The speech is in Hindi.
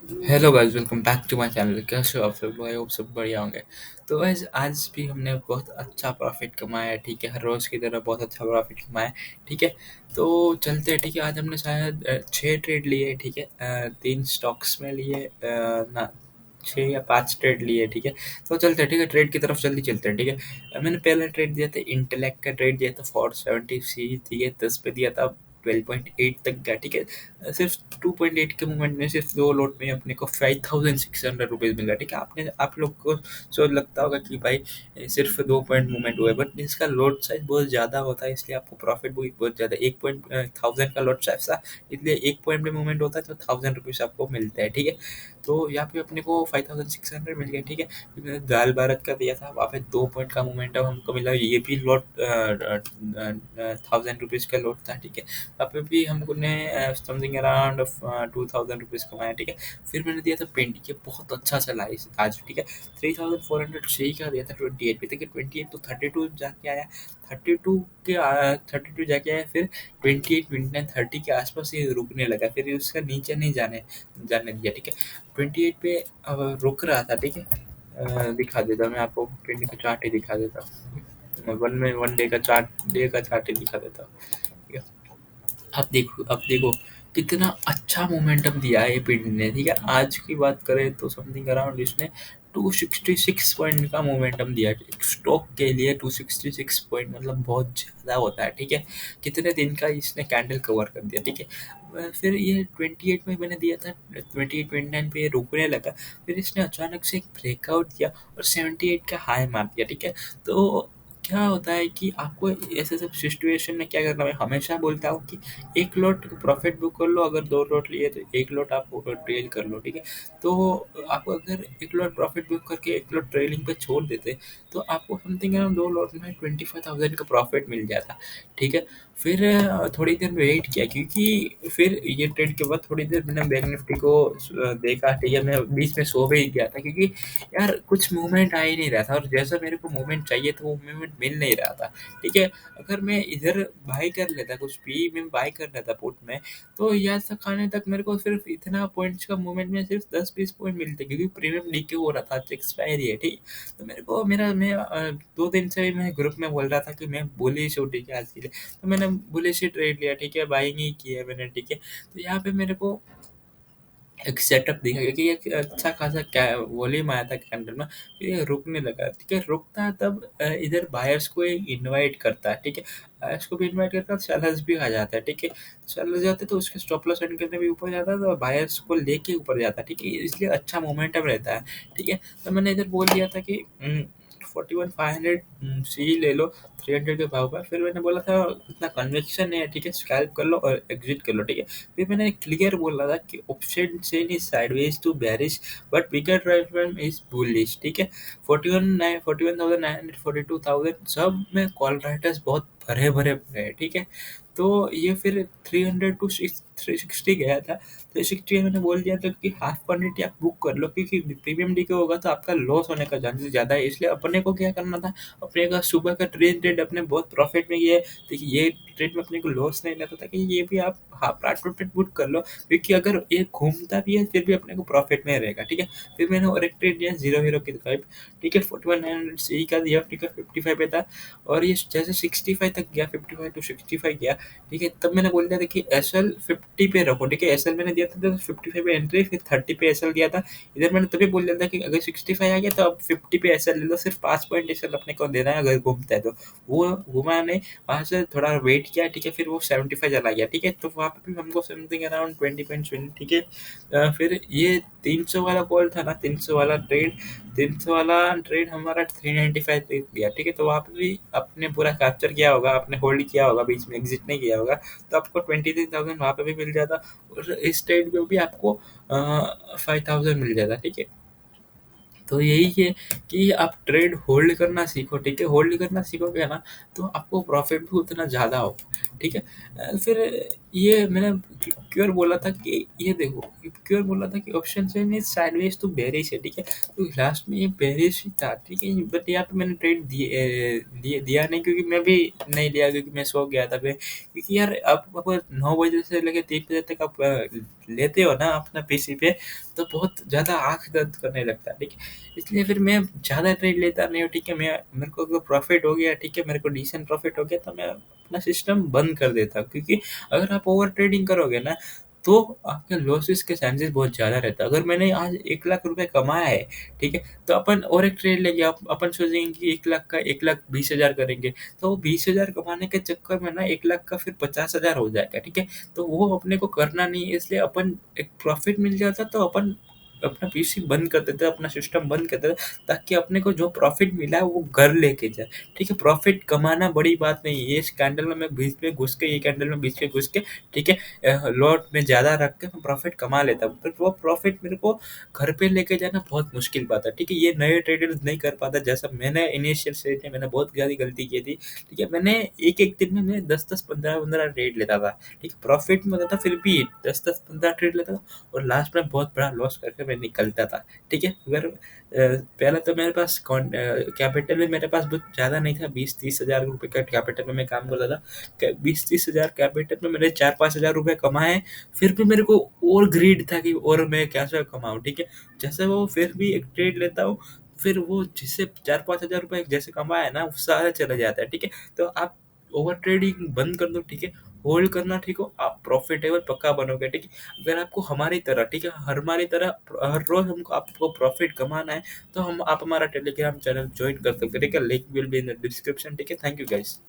Hello guys, welcome back to my channel. कैसे हो आप सब लोग? आई होप सब बढ़िया होंगे। तो गाइस, आज भी हमने बहुत अच्छा प्रॉफिट कमाया है। ठीक है, हर रोज़ की तरह बहुत अच्छा प्रॉफिट कमाया है। ठीक है, तो चलते हैं। ठीक है, आज हमने शायद 6 ट्रेड लिए। ठीक है, 3 स्टॉक्स में लिए, ना 6 या 5 ट्रेड लिए। ठीक है, तो चलते हैं। ठीक है, ट्रेड की तरफ जल्दी चलते हैं। ठीक है, मैंने पहला ट्रेड दिया था, इंटेलेक्ट का ट्रेड दिया था 470 सी। ठीक है, 10 पे दिया था, 12.8 तक गया। ठीक है, सिर्फ 2.8 के मूवमेंट में, सिर्फ 2 लॉट में अपने को 5,600 रुपीज़ मिला। ठीक है, आपने आप लोग को सोच लगता होगा कि भाई सिर्फ 2 पॉइंट मूवमेंट हुआ है, बट इसका लॉट साइज बहुत ज़्यादा होता है, इसलिए आपको प्रॉफिट भी बहुत ज़्यादा। 1 पॉइंट 1000 का लॉट साइज था, इसलिए 1 पॉइंट में मूवमेंट होता है तो 1000 रुपीज़ आपको मिलता है। ठीक है, तो यहाँ पे अपने को 5600 मिल गया। ठीक है, फिर मैंने दाल भारत का दिया था, वहाँ पे 2 पॉइंट का मोमेंटम हमको मिला। ये भी लॉट 1000 रुपीज़ का लॉट था। ठीक है, वहाँ पे भी हमने समथिंग अराउंड 2000 रुपीज़ कमाया। ठीक है, फिर मैंने दिया था पेंट, ये बहुत अच्छा चला इस आज। ठीक है, 3400 सही का दिया था 28 पे। ठीक है, 28 तो 32 जाके आया, 32 के 32 जाके आया, फिर 28 29 30 के आसपास ये रुकने लगा, फिर उसका नीचे नहीं जाने जाने दिया। ठीक है, 28 पे रुक रहा था। ठीक है, दिखा देता हूँ मैं आपको, पेंट का चार्ट ही दिखा देता हूँ। वन डे का चार्ट ही दिखा देता हूँ। ठीक है, अब देखो कितना अच्छा मोमेंटम दिया है ये पीढ़ी ने। ठीक है, आज की बात करें तो समथिंग अराउंड इसने 266 पॉइंट का मोमेंटम दिया है। एक स्टॉक के लिए 266 पॉइंट मतलब बहुत ज़्यादा होता है। ठीक है, कितने दिन का इसने कैंडल कवर कर दिया। ठीक है, फिर ये 28 में मैंने दिया था, 28 29 पे ये रुकने लगा, फिर इसने अचानक से एक ब्रेकआउट दिया और 78 का हाई मार दिया। ठीक है, तो क्या होता है कि आपको ऐसे सब सिचुएशन में क्या करना है, मैं हमेशा बोलता हूँ कि एक लॉट प्रॉफिट बुक कर लो, अगर 2 लॉट लिए तो एक लॉट आप ट्रेल कर लो। ठीक है, तो आप अगर एक लॉट प्रॉफिट बुक करके एक लॉट ट्रेलिंग पे छोड़ देते तो आपको समथिंग अराउंड 2 लॉट में 25,000 का प्रॉफिट मिल जाता। ठीक है, फिर थोड़ी देर वेट किया, क्योंकि फिर ये ट्रेड के बाद थोड़ी देर मैंने बैंक निफ्टी को देखा। ठीक है, मैं बीच में सो भी गया था, क्योंकि यार कुछ मूवमेंट आ ही नहीं रहा था, और जैसा मेरे को मूवमेंट चाहिए था वो मूवमेंट मिल नहीं रहा था। ठीक है, अगर मैं इधर बाई कर लेता, कुछ पी में बाई कर लेता पुट में, तो यहाँ तक आने तक मेरे को सिर्फ इतना पॉइंट्स का मूवमेंट में सिर्फ 10-20 पॉइंट मिलते, क्योंकि प्रीमियम डीके हो रहा था, आज एक्सपायरी है। ठीक, तो मेरे को मेरा मैं 2 दिन से मैं ग्रुप में बोल रहा था कि मैं बुलिश हूँ। ठीक है, आज के लिए तो मैंने बुलिश ही ट्रेड लिया। ठीक है, बाइंग ही किया मैंने। ठीक है, तो यहाँ पे मेरे को एक सेटअप दिखा, क्योंकि एक अच्छा खासा क्या वॉल्यूम आया था कैंडल में, फिर ये रुकने लगा। ठीक है, रुकता है तब इधर बायर्स को इनवाइट करता है। ठीक है, बायर्स को भी इनवाइट करता है, सेलर्स भी आ जाता है। ठीक है, सेलर जाते तो उसके स्टॉप लॉस एंड करने भी ऊपर जाता है, तो बायर्स को लेके ऊपर जाता है। ठीक है, इसलिए अच्छा मोमेंटम रहता है। ठीक है, तो मैंने इधर बोल दिया था कि 41,500 सी ले लो 300 के भाव पर। फिर मैंने बोला था इतना कन्विक्शन नहीं है। ठीक है, स्कैल्प कर लो और एग्जिट कर लो। ठीक है, फिर मैंने क्लियर बोला था कि option chain is sideways to bearish, but bigger drive is bullish. ठीक है, 41,900 42,000 सब में कॉल राइटर्स बहुत भरे भरे भरे हैं। ठीक है, तो ये फिर 300 टू 360 गया था। 360 मैंने बोल दिया था कि हाफ क्वान्टिटी आप बुक कर लो, क्योंकि प्रीमियम डी के होगा तो आपका लॉस होने का चांसेस ज़्यादा है। इसलिए अपने को क्या करना था, अपने का सुबह का ट्रेड अपने बहुत प्रॉफिट में किया है। देखिए, ये ट्रेड में अपने को लॉस नहीं लेता था, कि ये भी आप हाफ ट्रेड बुक कर लो, क्योंकि अगर ये घूमता भी है फिर भी अपने को प्रॉफिट में रहेगा। ठीक है, फिर मैंने और एक ट्रेड दिया जीरो हीरो की तरफ। ठीक है, 41,900 सी का दिया। ठीक है, 55 पे था, और ये जैसे 65 तक गया, 55 टू 65 गया। ठीक है, तब मैंने बोल दिया था कि एस एल 50 पे रखो। ठीक है, एस एल मैंने दिया था तो 55 पे एंट्री, फिर 30 पे एस एल दिया था। इधर मैंने तभी बोल दिया था कि अगर 65 आ गया तो अब 50 पे एस एल ले लो, सिर्फ 5 पॉइंट एस एल अपने को देना है अगर घूमता है तो। वो घुमा नहीं, वहाँ से थोड़ा वेट किया। ठीक है, फिर वो 75 चला गया। ठीक है, तो वहाँ पे भी हमको समथिंग अराउंड 20 पॉइंट्स मिले। ठीक है, फिर ये 300 वाला कॉल था ना, 300 वाला ट्रेड हमारा 395 तक गया। ठीक है, तो वहाँ पे भी आपने पूरा कैप्चर किया होगा, आपने होल्ड किया होगा, बीच में एग्जिट नहीं किया होगा, तो आपको 23,000 वहाँ पे भी मिल जाता, और इस ट्रेड में भी आपको 5,000 मिल जाता। ठीक है, तो यही है कि आप ट्रेड होल्ड करना सीखो, ठीक है? होल्ड करना सीखोगे ना, तो आपको प्रॉफ़िट भी उतना ज़्यादा होगा, ठीक है? फिर ये मैंने क्यों बोला था कि ये देखो, क्यों बोला था कि option chain is sideways to bearish है, ठीक है? तो लास्ट में ये बेयरिश ही था, ठीक है? बट यहाँ पे मैंने ट्रेड दिया नहीं, क्योंकि मैं भी नहीं लिया, क्योंकि मैं सो गया था फिर, क्योंकि यार आप 9 बजे से लेके 3 बजे तक आप लेते हो ना अपना पीसी पे, तो बहुत ज़्यादा आँख दर्द करने लगता है, ठीक है? इसलिए फिर मैं ज़्यादा ट्रेड लेता नहीं हूँ, ठीक है? मैं मेरे को अगर प्रॉफ़िट हो गया, ठीक है? मेरे को डिसेंट प्रॉफ़िट हो गया, तो मैं अपना सिस्टम बंद कर देता हूँ, क्योंकि अगर आप ओवर ट्रेडिंग करोगे ना, तो आपके लॉसेस के चांसेस बहुत ज़्यादा रहता है। अगर मैंने आज 1 लाख रुपए कमाया है, ठीक है? तो अपन और एक ट्रेड लेंगे, अपन सोचेंगे कि 1 लाख का 1,20,000 करेंगे, तो वो 20,000 कमाने के चक्कर में ना 1 लाख का फिर 50,000 हो जाएगा, ठीक है? तो वो अपने को करना नहीं है, इसलिए अपन एक प्रॉफ़िट मिल जाता, तो अपन अपना पीसी बंद कर देते हैं, अपना सिस्टम बंद कर देते हैं, ताकि अपने को जो प्रॉफ़िट मिला है वो घर लेके जाए, ठीक है? प्रॉफ़िट कमाना बड़ी बात नहीं है, ये इस कैंडल में मैं बीच में घुस के, ये कैंडल में बीच में घुस के, ठीक है? लॉट में ज़्यादा रख के मैं प्रॉफ़िट कमा लेता हूँ, बट वो प्रॉफ़िट मेरे को घर पे लेके जाना बहुत मुश्किल बात है, ठीक है? ये नए ट्रेडर्स नहीं कर पाता, जैसा मैंने इनिशियल स्टेज में मैंने बहुत ज़्यादा गलती की थी, ठीक है? मैंने एक-एक दिन में मैं 10-10, 15-15 ट्रेड लेता था, ठीक है? प्रॉफ़िट में होता था, फिर भी 10-10, 15 ट्रेड लेता था, और लास्ट में बहुत बड़ा लॉस करके मैं निकलता था, ठीक है? अगर पहले तो मेरे पास कैपिटल भी मेरे पास बहुत ज़्यादा नहीं था, 20-30 हज़ार रुपए का कैपिटल में मैं काम करता था। 20-30 हज़ार कैपिटल में मैंने 4-5 हज़ार रुपए कमाए, फिर भी मेरे को और ग्रीड था कि और मैं कैसे कमाऊँ, ठीक है? जैसे वो फिर भी एक ट्रेड लेता हूँ, फिर वो जिससे 4-5 हज़ार रुपए जैसे कमाया है ना, वो सारा चला जाता है, ठीक है? तो आप ओवर ट्रेडिंग बंद कर दो, ठीक है? होल्ड करना, ठीक हो? आप प्रॉफिटेबल पक्का बनोगे, ठीक है? अगर आपको हमारी तरह, ठीक है, हमारी तरह हर रोज़ हमको आपको प्रॉफिट कमाना है, तो हम आप हमारा टेलीग्राम चैनल जॉइन कर सकते हैं, ठीक है? Link will be in the description, ठीक है? Thank you guys.